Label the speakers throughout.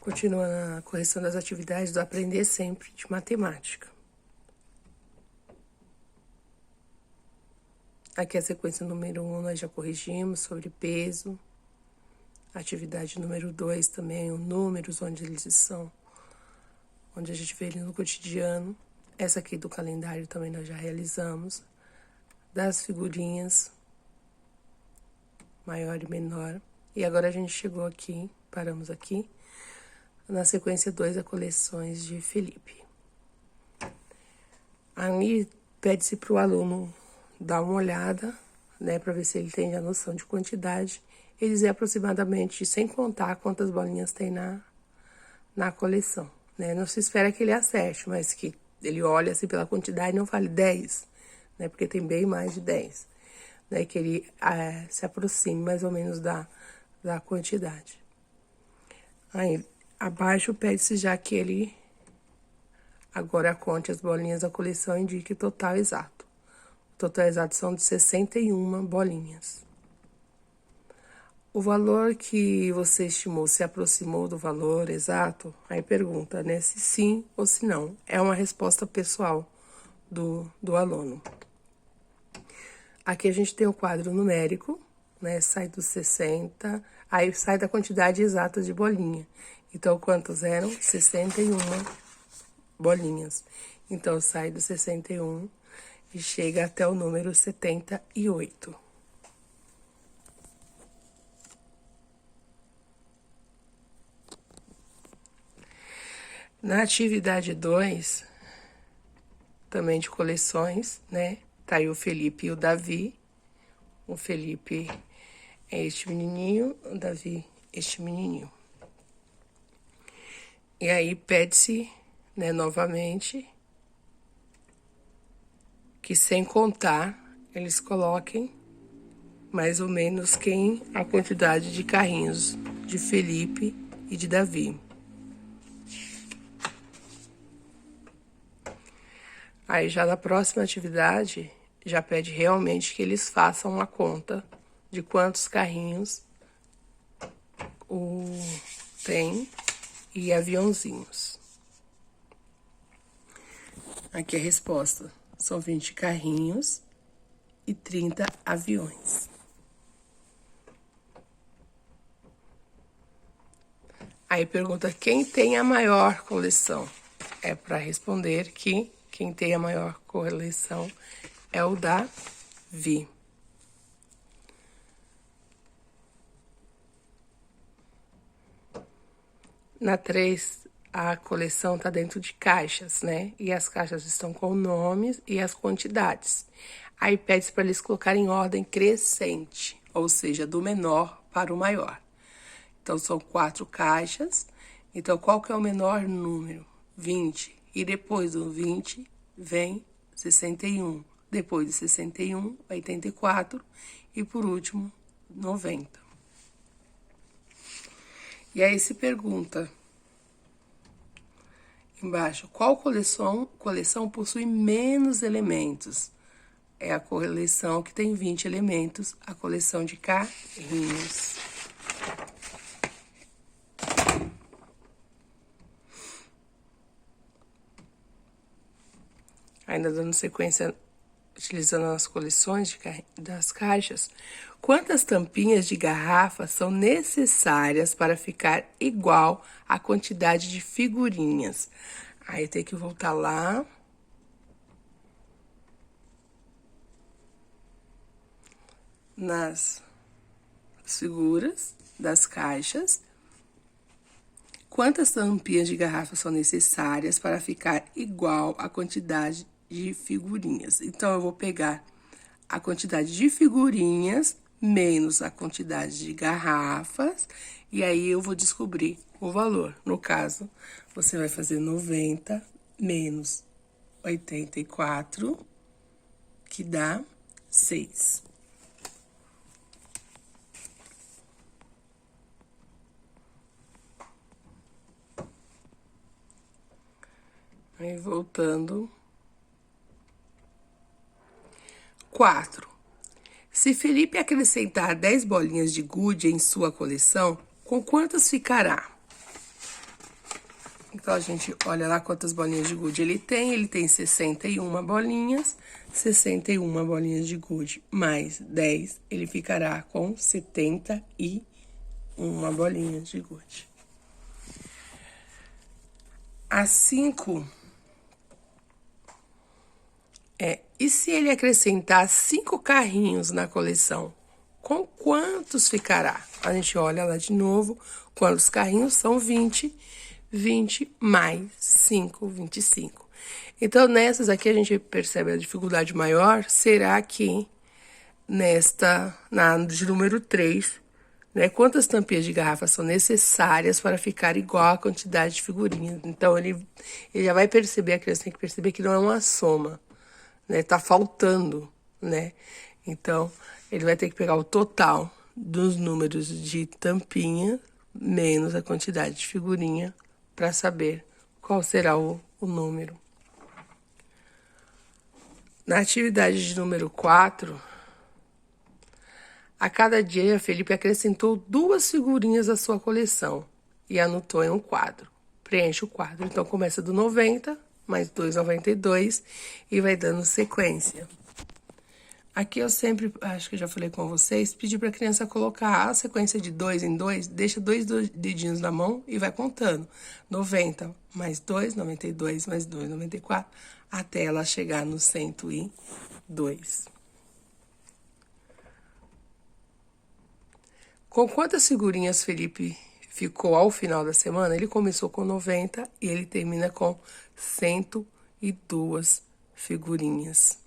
Speaker 1: Continuando a correção das atividades do Aprender Sempre de Matemática. Aqui a sequência número 1 nós já corrigimos sobre peso. Atividade número 2 também, os números, onde eles estão, onde a gente vê ele no cotidiano. Essa aqui do calendário também nós já realizamos. Das figurinhas, maior e menor. E agora a gente chegou aqui, paramos aqui. Na sequência 2, a coleções de Felipe. Aí pede-se para o aluno dar uma olhada, né, para ver se ele tem a noção de quantidade, e dizer aproximadamente, sem contar quantas bolinhas tem na coleção, né? Não se espera que ele acerte, mas que ele olhe assim pela quantidade e não fale 10, né, porque tem bem mais de 10, né, que ele se aproxime mais ou menos da quantidade. Aí, abaixo pede-se já que ele agora conte as bolinhas da coleção e indique o total exato. O total exato são de 61 bolinhas. O valor que você estimou se aproximou do valor exato? Aí pergunta, né, se sim ou se não. É uma resposta pessoal do aluno. Aqui a gente tem o quadro numérico, né, sai dos 60, aí sai da quantidade exata de bolinha. Então, quantos eram? 61 bolinhas. Então, sai do 61 e chega até o número 78. Na atividade 2, também de coleções, né? Tá aí o Felipe e o Davi. O Felipe é este menininho, o Davi este menininho. E aí pede-se, né, novamente, que sem contar, eles coloquem mais ou menos a quantidade de carrinhos de Felipe e de Davi. Aí já na próxima atividade, já pede realmente que eles façam uma conta de quantos carrinhos tem e aviãozinhos. Aqui a resposta. São 20 carrinhos e 30 aviões. Aí pergunta quem tem a maior coleção. É para responder que quem tem a maior coleção é o Davi. Na 3, a coleção está dentro de caixas, né? E as caixas estão com nomes e as quantidades. Aí pede para eles colocarem em ordem crescente, ou seja, do menor para o maior. Então, são 4 caixas. Então, qual que é o menor número? 20. E depois do 20, vem 61. Depois de 61, 84. E por último, 90. E aí se pergunta embaixo, qual coleção possui menos elementos? É a coleção que tem 20 elementos, a coleção de carrinhos. Ainda dando sequência, utilizando as coleções das caixas, quantas tampinhas de garrafa são necessárias para ficar igual à quantidade de figurinhas? Aí tem que voltar lá. Nas figuras das caixas. Quantas tampinhas de garrafa são necessárias para ficar igual à quantidade de figurinhas? Então, eu vou pegar a quantidade de figurinhas menos a quantidade de garrafas, e aí eu vou descobrir o valor. No caso, você vai fazer 90 menos 84, que dá 6. Aí, voltando. 4. Se Felipe acrescentar 10 bolinhas de gude em sua coleção, com quantas ficará? Então, a gente olha lá quantas bolinhas de gude ele tem. Ele tem 61 bolinhas. 61 bolinhas de gude mais 10, ele ficará com 71 bolinhas de gude. A 5 e se ele acrescentar 5 carrinhos na coleção, com quantos ficará? A gente olha lá de novo, quantos carrinhos são 20, 20 mais 5, 25. Então, nessas aqui a gente percebe a dificuldade maior, será que de número 3, né? Quantas tampinhas de garrafa são necessárias para ficar igual a quantidade de figurinhas? Então, ele já vai perceber, a criança tem que perceber que não é uma soma, né? Tá faltando, né? Então, ele vai ter que pegar o total dos números de tampinha menos a quantidade de figurinha para saber qual será o número. Na atividade de número 4, a cada dia, Felipe acrescentou 2 figurinhas à sua coleção e anotou em um quadro. Preenche o quadro. Então, começa do 90, mais 2, 92, e vai dando sequência. Aqui eu sempre, acho que eu já falei com vocês, pedi para a criança colocar a sequência de 2 em 2, deixa 2 dedinhos na mão e vai contando. 90 mais 2, 92 mais 2, 94, até ela chegar no 102. Com quantas figurinhas Felipe ficou ao final da semana? Ele começou com 90 e ele termina com 102 figurinhas.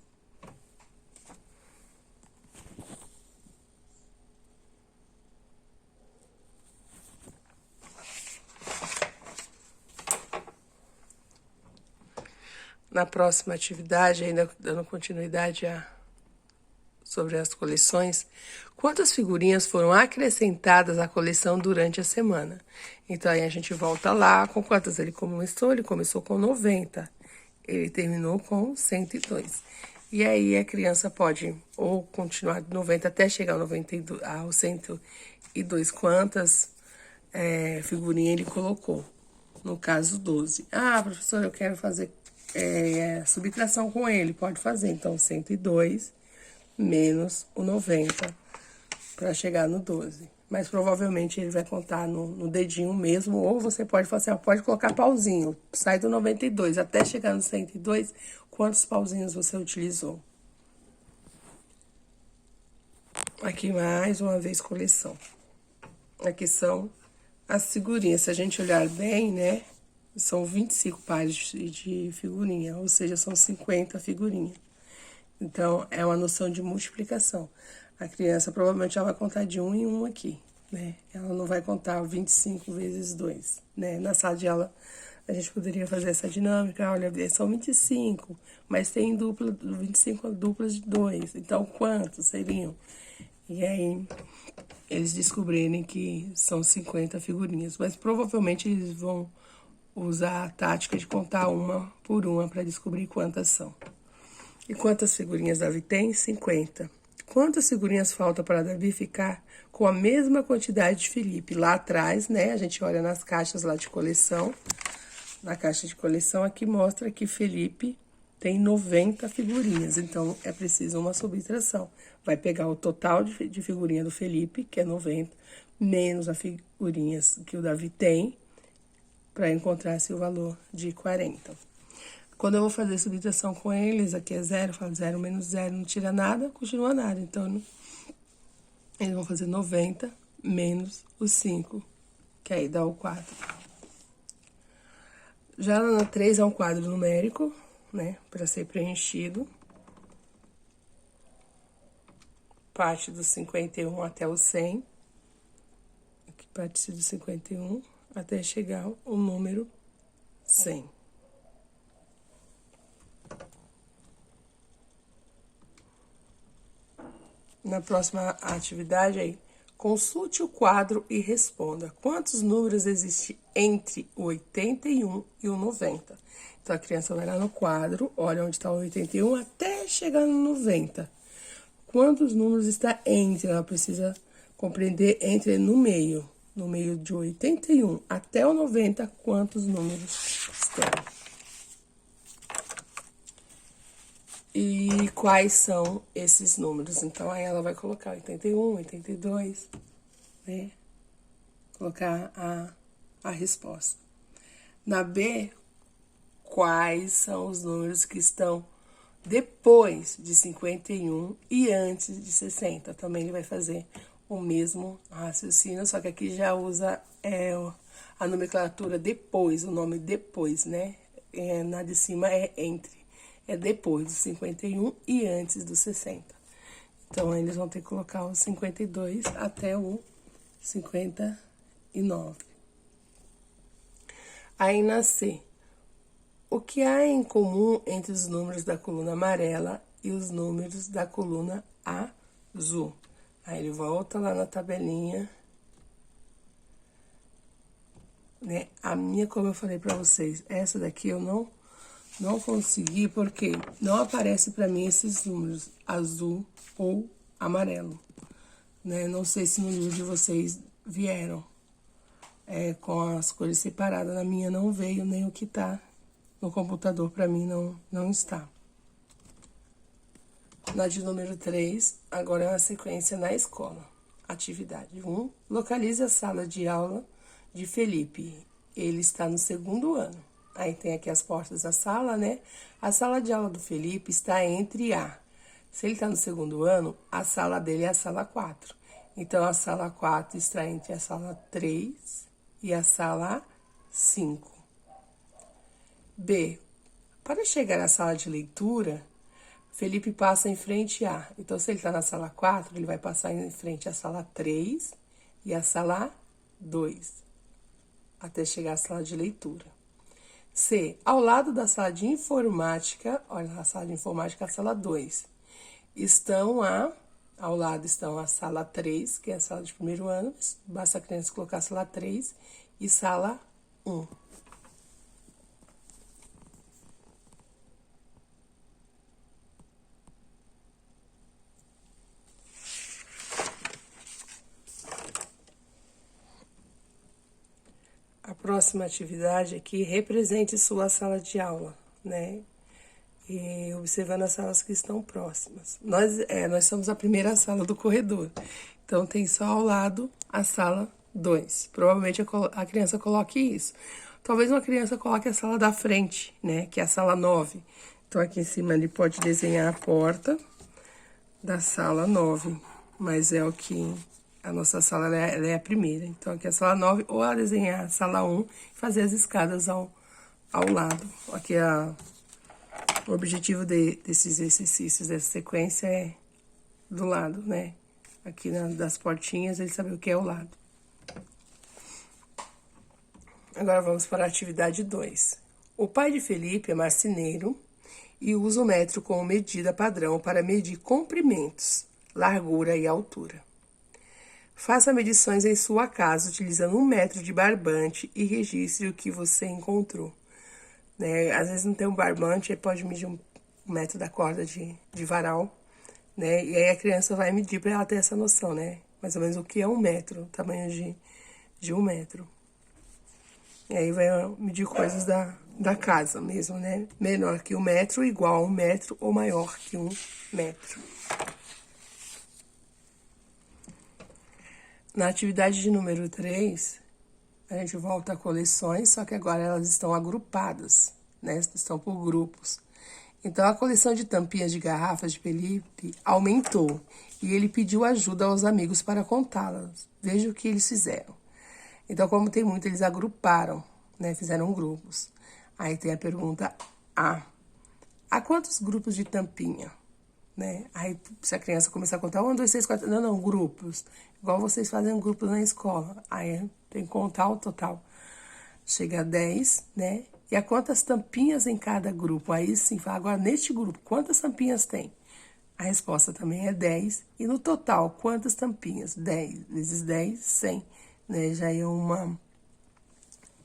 Speaker 1: Na próxima atividade, ainda dando continuidade sobre as coleções, quantas figurinhas foram acrescentadas à coleção durante a semana? Então, aí a gente volta lá, com quantas ele começou? Ele começou com 90, ele terminou com 102. E aí, a criança pode ou continuar de 90 até chegar ao 102, quantas figurinhas ele colocou. No caso, 12. Ah, professor, eu quero fazer subtração com ele, pode fazer. Então, 102 menos o 90 para chegar no 12. Mas provavelmente ele vai contar no dedinho mesmo, ou você pode fazer, pode colocar pauzinho. Sai do 92 até chegar no 102, quantos pauzinhos você utilizou? Aqui mais uma vez coleção. Aqui são as figurinhas. Se a gente olhar bem, né? São 25 pares de figurinha, ou seja, são 50 figurinhas. Então, é uma noção de multiplicação. A criança provavelmente já vai contar de 1 em 1 aqui, né? Ela não vai contar 25 vezes 2, né? Na sala de aula, a gente poderia fazer essa dinâmica. Olha, são 25, mas tem 25 duplas de 2. Então, quantos seriam? E aí, eles descobrirem que são 50 figurinhas. Mas, provavelmente, eles vão usar a tática de contar uma por uma para descobrir quantas são. E quantas figurinhas Davi tem? 50. Quantas figurinhas falta para Davi ficar com a mesma quantidade de Felipe? Lá atrás, né, a gente olha nas caixas lá de coleção. Na caixa de coleção aqui mostra que Felipe tem 90 figurinhas. Então, é preciso uma subtração. Vai pegar o total de figurinha do Felipe, que é 90, menos as figurinhas que o Davi tem, para encontrar-se o valor de 40. Quando eu vou fazer subtração com eles, aqui é 0, eu falo 0 menos 0, não tira nada, continua nada. Então, eles vão fazer 90 menos o 5, que aí dá o 4. Já na 3 é um quadro numérico, né, para ser preenchido. Parte do 51 até o 100. Aqui parte do 51 até chegar o número 100. Na próxima atividade aí, consulte o quadro e responda. Quantos números existem entre o 81 e o 90? Então, a criança vai lá no quadro, olha onde está o 81 até chegar no 90. Quantos números está entre? Ela precisa compreender entre no meio de 81 até o 90, quantos números E quais são esses números? Então, aí ela vai colocar 81, 82, né? Colocar a resposta. Na B, quais são os números que estão depois de 51 e antes de 60? Também ele vai fazer o mesmo raciocínio, só que aqui já usa a nomenclatura depois, o nome depois, né? Na de cima é entre. É depois do 51 e antes do 60. Então, aí eles vão ter que colocar o 52 até o 59. Aí na C, o que há em comum entre os números da coluna amarela e os números da coluna azul? Aí ele volta lá na tabelinha, né? A minha, como eu falei para vocês, essa daqui eu não consegui porque não aparece para mim esses números azul ou amarelo, né? Não sei se no livro de vocês vieram com as cores separadas. Na minha não veio, nem o que tá no computador para mim não está. Na de número 3, agora é uma sequência na escola. Atividade 1. Localize a sala de aula de Felipe. Ele está no 2º ano. Aí tem aqui as portas da sala, né? A sala de aula do Felipe está entre A. Se ele está no 2º ano, a sala dele é a sala 4. Então, a sala 4 está entre a sala 3 e a sala 5. B. Para chegar à sala de leitura, Felipe passa em frente a. Então, se ele está na sala 4, ele vai passar em frente à sala 3 e à sala 2, até chegar à sala de leitura. C. Ao lado da sala de informática, olha, a sala de informática é a sala 2. Ao lado estão a sala 3, que é a sala de 1º ano, basta a criança colocar sala 3 e sala 1. A próxima atividade aqui, represente sua sala de aula, né? E observando as salas que estão próximas. Nós somos a primeira sala do corredor, então tem só ao lado a sala 2. Provavelmente a criança coloque isso. Talvez uma criança coloque a sala da frente, né, que é a sala 9. Então, aqui em cima ele pode desenhar a porta da sala 9, mas é o que a nossa sala ela é a primeira. Então, aqui é a sala 9, ou a desenhar a sala 1 e fazer as escadas ao lado. Aqui o objetivo desses exercícios, dessa sequência é do lado, né? Aqui das portinhas, ele sabe o que é o lado. Agora vamos para a atividade 2. O pai de Felipe é marceneiro e usa o metro como medida padrão para medir comprimentos, largura e altura. Faça medições em sua casa utilizando 1 metro de barbante e registre o que você encontrou. Né? Às vezes não tem um barbante, aí pode medir 1 metro da corda de varal, né? E aí a criança vai medir para ela ter essa noção, né? Mais ou menos o que é 1 metro, o tamanho de 1 metro. E aí vai medir coisas da casa mesmo, né? Menor que 1 metro, igual a 1 metro ou maior que 1 metro. Na atividade de número 3, a gente volta a coleções, só que agora elas estão agrupadas, né? Estão por grupos. Então, a coleção de tampinhas de garrafas de Felipe aumentou e ele pediu ajuda aos amigos para contá-las. Veja o que eles fizeram. Então, como tem muito, eles agruparam, né? Fizeram grupos. Aí tem a pergunta A. Há quantos grupos de tampinha? Né? Aí, se a criança começar a contar 1, 2, 3, 4... Não, grupos. Igual vocês fazem grupos na escola. Aí tem que contar o total. Chega a 10, né? E a quantas tampinhas em cada grupo? Aí sim, fala, agora neste grupo, quantas tampinhas tem? A resposta também é 10. E no total, quantas tampinhas? 10 vezes 10, 100. Né? Já é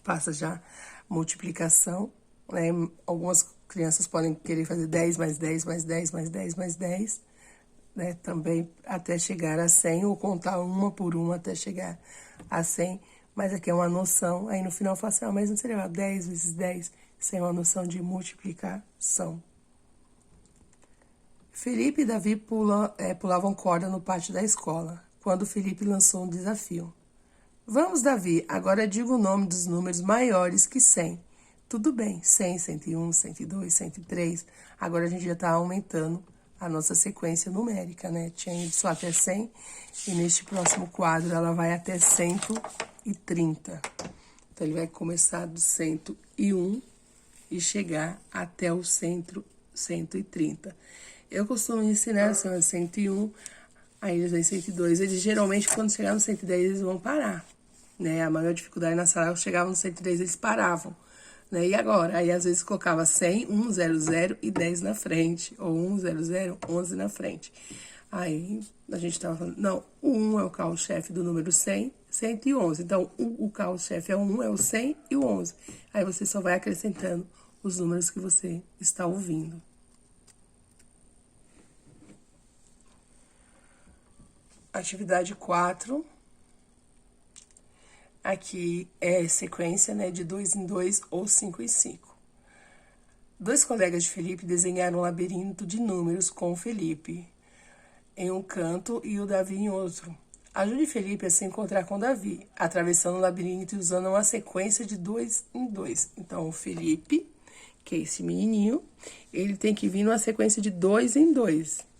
Speaker 1: passa já multiplicação. Né? Algumas crianças podem querer fazer 10 mais 10 mais 10 mais 10 mais 10. Né? Também até chegar a 100, ou contar uma por uma até chegar a 100. Mas aqui é uma noção, aí no final eu falo assim, mas não seria 10 vezes 10? Isso é uma noção de multiplicação. Felipe e Davi pulavam corda no pátio da escola, quando Felipe lançou um desafio. Vamos, Davi, agora diga o nome dos números maiores que 100. Tudo bem, 100, 101, 102, 103. Agora a gente já está aumentando a nossa sequência numérica, né? Tinha ido só até 100 e neste próximo quadro ela vai até 130. Então, ele vai começar do 101 e chegar até o 130. Eu costumo ensinar assim, ó, 101, aí eles vêm 102. Eles geralmente, quando chegar no 110, eles vão parar, né? A maior dificuldade na sala, chegavam no 110, eles paravam, né? E agora? Aí, às vezes, colocava 100, 100 e 10 na frente, ou 100, 11 na frente. Aí, a gente tava falando, não, o 1 é o carro-chefe do número 100, 111. Então, o carro-chefe é o 1, é o 100 e o 11. Aí, você só vai acrescentando os números que você está ouvindo. Atividade 4. Aqui é sequência, né, de 2 em 2 ou 5 em 5. Dois colegas de Felipe desenharam um labirinto de números com o Felipe em um canto e o Davi em outro. Ajude Felipe a se encontrar com Davi, atravessando o labirinto e usando uma sequência de 2 em 2. Então, o Felipe, que é esse menininho, ele tem que vir numa sequência de 2 em 2.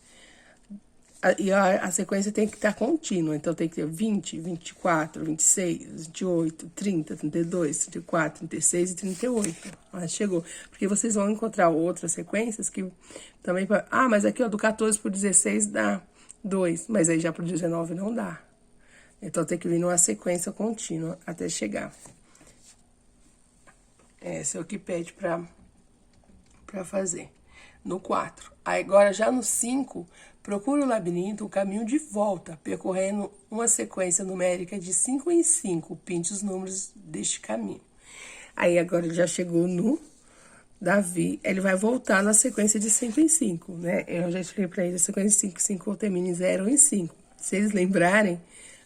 Speaker 1: E a sequência tem que estar contínua. Então, tem que ter 20, 24, 26, 28, 30, 32, 34, 36 e 38. Mas chegou. Porque vocês vão encontrar outras sequências que também... Ah, mas aqui, ó, do 14 pro 16 dá 2. Mas aí já pro 19 não dá. Então, tem que vir numa sequência contínua até chegar. Esse é o que pede pra fazer. No 4. Aí, agora, já no 5... Procure o labirinto, o caminho de volta, percorrendo uma sequência numérica de 5 em 5. Pinte os números deste caminho. Aí, agora, ele já chegou no Davi. Ele vai voltar na sequência de 5 em 5, né? Eu já expliquei pra ele, a sequência de 5 em 5 termina em 0 ou em 5. Se eles lembrarem,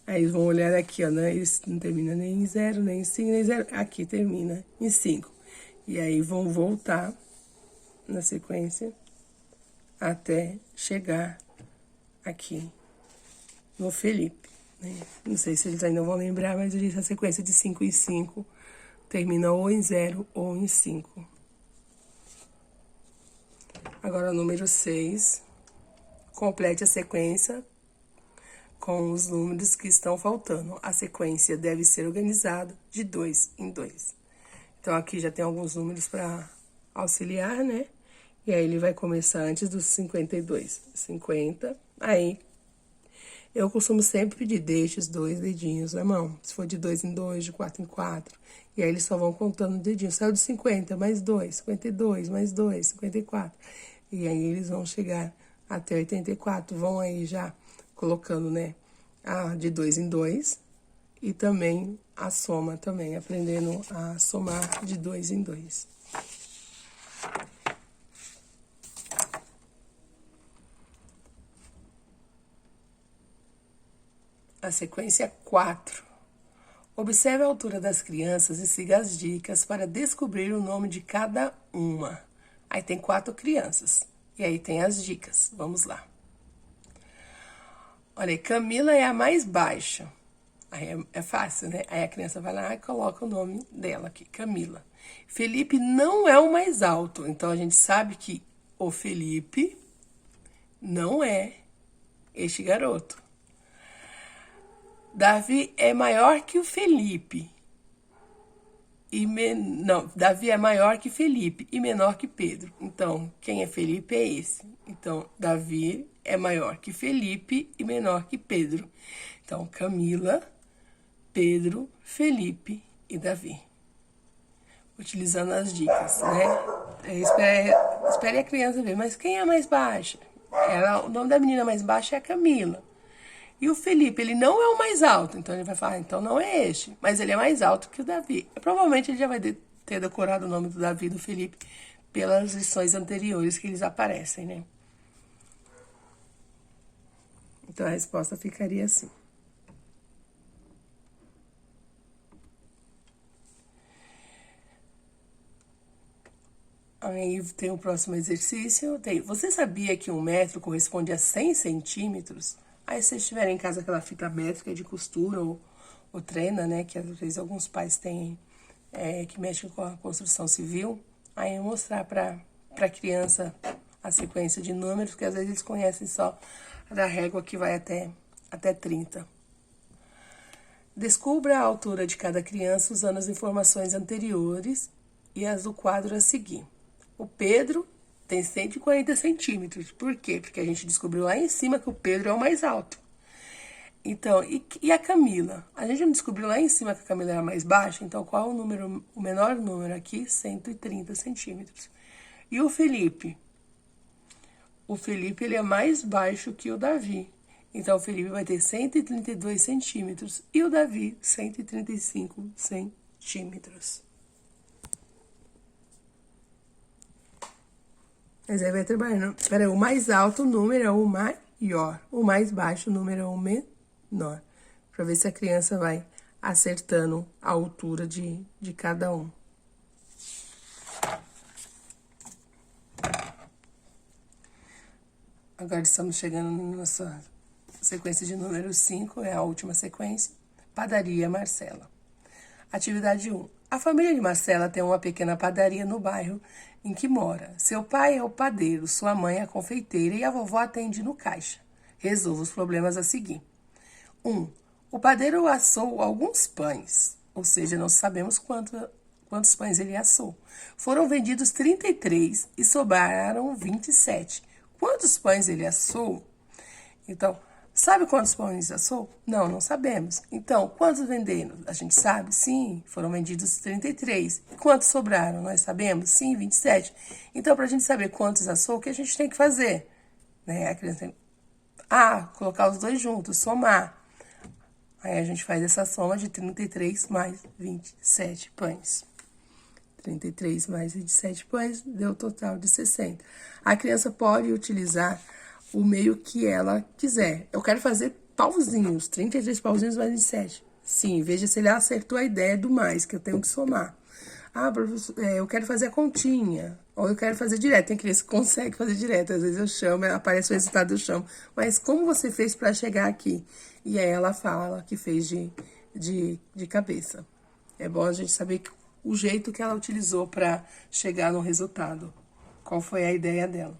Speaker 1: aí eles vão olhar aqui, ó, né? Eles não termina nem em 0, nem em 5, nem em 0. Aqui termina em 5. E aí, vão voltar na sequência até chegar aqui no Felipe, né? Não sei se eles ainda vão lembrar, mas eu disse a sequência de 5 em 5 termina ou em 0 ou em 5. Agora, o número 6. Complete a sequência com os números que estão faltando. A sequência deve ser organizada de 2 em 2. Então, aqui já tem alguns números para auxiliar, né? E aí, ele vai começar antes dos 52. 50. Aí, eu costumo sempre pedir, deixe os 2 dedinhos na mão. Se for de 2 em 2, de 4 em 4. E aí, eles só vão contando o dedinho. Saiu de 50, mais 2, 52, mais 2, 54. E aí, eles vão chegar até 84. Vão aí já colocando, né, de 2 em 2. E também a soma também, aprendendo a somar de 2 em 2. A sequência 4. Observe a altura das crianças e siga as dicas para descobrir o nome de cada uma. Aí tem 4 crianças. E aí tem as dicas. Vamos lá. Olha aí, Camila é a mais baixa. Aí é fácil, né? Aí a criança vai lá e coloca o nome dela aqui, Camila. Felipe não é o mais alto. Então, a gente sabe que o Felipe não é este garoto. Davi é maior que o Felipe. Não, Davi é maior que Felipe e menor que Pedro. Então, quem é Felipe é esse. Então, Davi é maior que Felipe e menor que Pedro. Então, Camila, Pedro, Felipe e Davi. Utilizando as dicas, né? Espere a criança ver. Mas quem é a mais baixa? O nome da menina mais baixa é a Camila. E o Felipe, ele não é o mais alto. Então, ele vai falar, então não é este. Mas ele é mais alto que o Davi. Provavelmente, ele já vai ter decorado o nome do Davi e do Felipe pelas lições anteriores que eles aparecem, né? Então, a resposta ficaria assim. Aí tem o próximo exercício. Você sabia que 1 metro corresponde a 100 centímetros? Aí, se vocês estiverem em casa aquela fita métrica de costura ou trena, né? Que às vezes alguns pais têm, que mexem com a construção civil. Aí, eu mostrar para a criança a sequência de números, porque às vezes eles conhecem só da régua que vai até 30. Descubra a altura de cada criança usando as informações anteriores e as do quadro a seguir. O Pedro tem 140 centímetros. Por quê? Porque a gente descobriu lá em cima que o Pedro é o mais alto. Então, e a Camila? A gente não descobriu lá em cima que a Camila era mais baixa, então qual é o menor número aqui? 130 centímetros. E o Felipe? O Felipe, ele é mais baixo que o Davi. Então, o Felipe vai ter 132 centímetros e o Davi, 135 centímetros. Mas aí vai trabalhando. Peraí, o mais alto número é o maior. O mais baixo número é o menor. Pra ver se a criança vai acertando a altura de cada um. Agora estamos chegando na nossa sequência de número 5, é a última sequência. Padaria Marcela. Atividade 1. A família de Marcela tem uma pequena padaria no bairro em que mora. Seu pai é o padeiro, sua mãe é a confeiteira e a vovó atende no caixa. Resolva os problemas a seguir. 1. O padeiro assou alguns pães, ou seja, não sabemos quantos pães ele assou. Foram vendidos 33 e sobraram 27. Quantos pães ele assou? Então, sabe quantos pães assou? Não, não sabemos. Então, quantos venderam? A gente sabe? Sim, foram vendidos 33. E quantos sobraram? Nós sabemos? Sim, 27. Então, para a gente saber quantos assou, o que a gente tem que fazer? Né? A criança tem... colocar os dois juntos, somar. Aí a gente faz essa soma de 33 mais 27 pães. 33 mais 27 pães deu um total de 60. A criança pode utilizar o meio que ela quiser. Eu quero fazer pauzinhos, 33 pauzinhos mais 27. Sim, veja se ele acertou a ideia do mais, que eu tenho que somar. Professor, eu quero fazer a continha, ou eu quero fazer direto. Tem criança que consegue fazer direto, às vezes eu chamo, aparece o resultado, eu chamo. Mas como você fez para chegar aqui? E aí ela fala que fez de cabeça. É bom a gente saber o jeito que ela utilizou para chegar no resultado. Qual foi a ideia dela.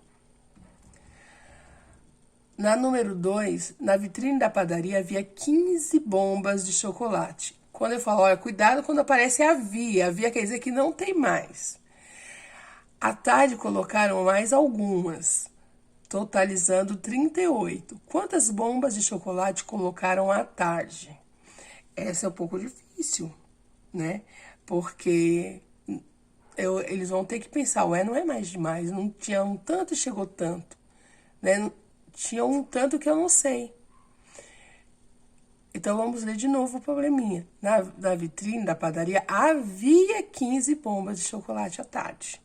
Speaker 1: Na número 2, na vitrine da padaria havia 15 bombas de chocolate. Quando eu falo, olha, cuidado quando aparece havia. Havia quer dizer que não tem mais. À tarde colocaram mais algumas, totalizando 38. Quantas bombas de chocolate colocaram à tarde? Essa é um pouco difícil, né? Porque eles vão ter que pensar, não é mais demais, não tinha um tanto e chegou tanto, né? Tinha um tanto que eu não sei. Então, vamos ler de novo o probleminha. Na vitrine da padaria, havia 15 bombas de chocolate à tarde.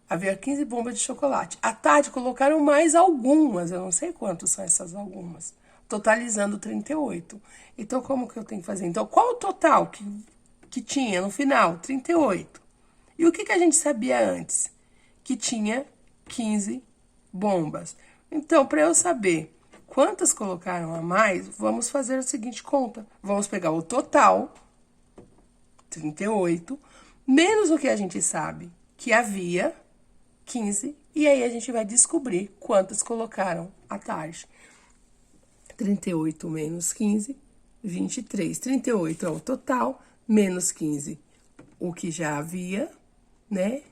Speaker 1: Havia 15 bombas de chocolate. À tarde, colocaram mais algumas. Eu não sei quantos são essas algumas. Totalizando 38. Então, como que eu tenho que fazer? Então, qual o total que tinha no final? 38. E o que a gente sabia antes? Que tinha 15 bombas. Então, para eu saber quantas colocaram a mais, vamos fazer a seguinte conta. Vamos pegar o total, 38, menos o que a gente sabe, que havia 15, e aí a gente vai descobrir quantas colocaram à tarde. 38 menos 15, 23. 38 é o total, menos 15, o que já havia, né?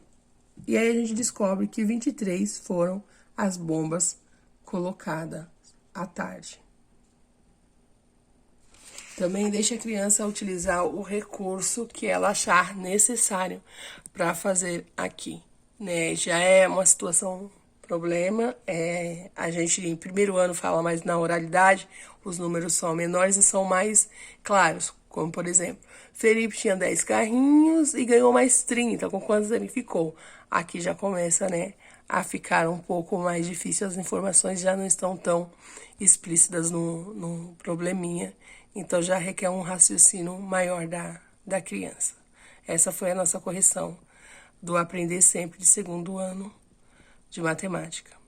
Speaker 1: E aí a gente descobre que 23 foram as bombas colocadas à tarde. Também deixa a criança utilizar o recurso que ela achar necessário para fazer aqui, né? Já é uma situação, problema, a gente em primeiro ano fala mais na oralidade, os números são menores e são mais claros, como por exemplo, Felipe tinha 10 carrinhos e ganhou mais 30, com quantos ele ficou? Aqui já começa, né, a ficar um pouco mais difícil, as informações já não estão tão explícitas no probleminha, então já requer um raciocínio maior da criança. Essa foi a nossa correção do Aprender Sempre de segundo ano de matemática.